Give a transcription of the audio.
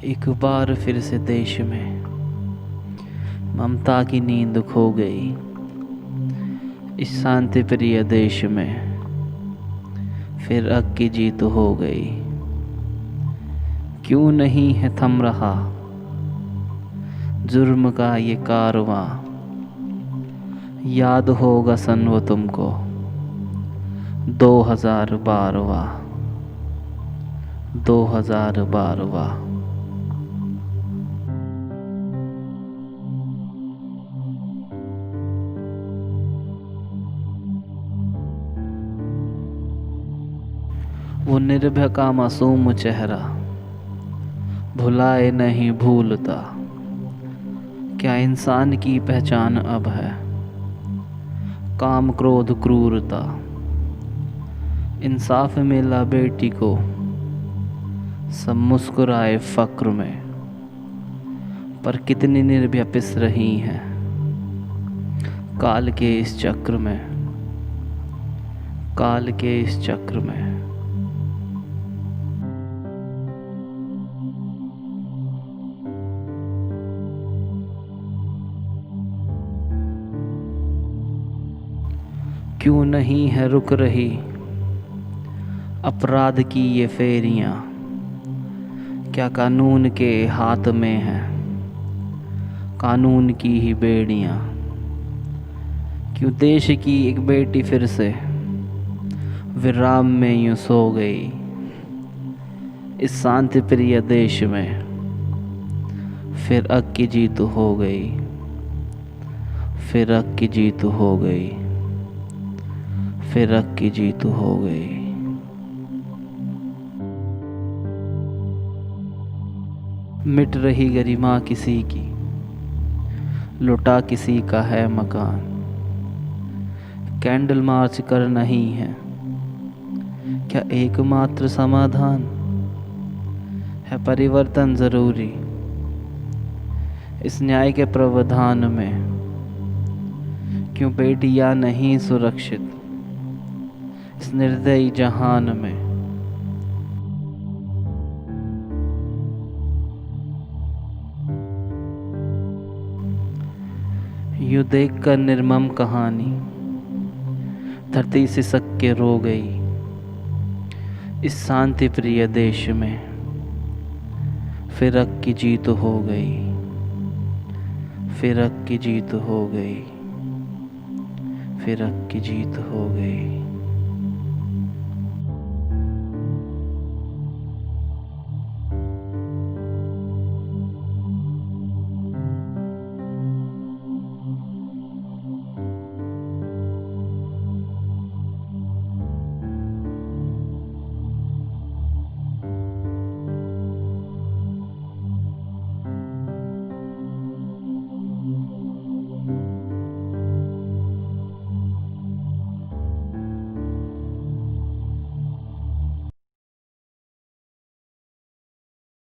एक बार फिर से देश में ममता की नींद खो गई। इस शांति प्रिय देश में फिर अग की जीत हो गई। क्यों नहीं है थम रहा जुर्म का ये कारवां। याद होगा सन वो तुमको 2012वां 2012वां। वो निर्भय का मासूम चेहरा भुलाए नहीं भूलता। क्या इंसान की पहचान अब है काम क्रोध क्रूरता। इंसाफ मिला बेटी को सब मुस्कुराए फक्र में। पर कितनी निर्भया पिस रही हैं काल के इस चक्र में, काल के इस चक्र में। क्यों नहीं है रुक रही अपराध की ये फेरियां। क्या कानून के हाथ में है कानून की ही बेड़ियां। क्यों देश की एक बेटी फिर से विराम में यूं सो गई। इस शांति प्रिय देश में फिर अग की जीत हो गई। फिर अग की जीत हो गई। फिर अग की जीत हो गई। मिट रही गरिमा किसी की लुटा किसी का है मकान। कैंडल मार्च कर नहीं है क्या एकमात्र समाधान है परिवर्तन जरूरी। इस न्याय के प्रावधान में क्यों बेटियां नहीं सुरक्षित इस निर्दयी जहान में। यूं देखकर निर्मम कहानी धरती सिसक के रो गई। इस शांति प्रिय देश में फिर अग की जीत हो गई। फिर अग की जीत हो गई। फिर अग की जीत हो गई।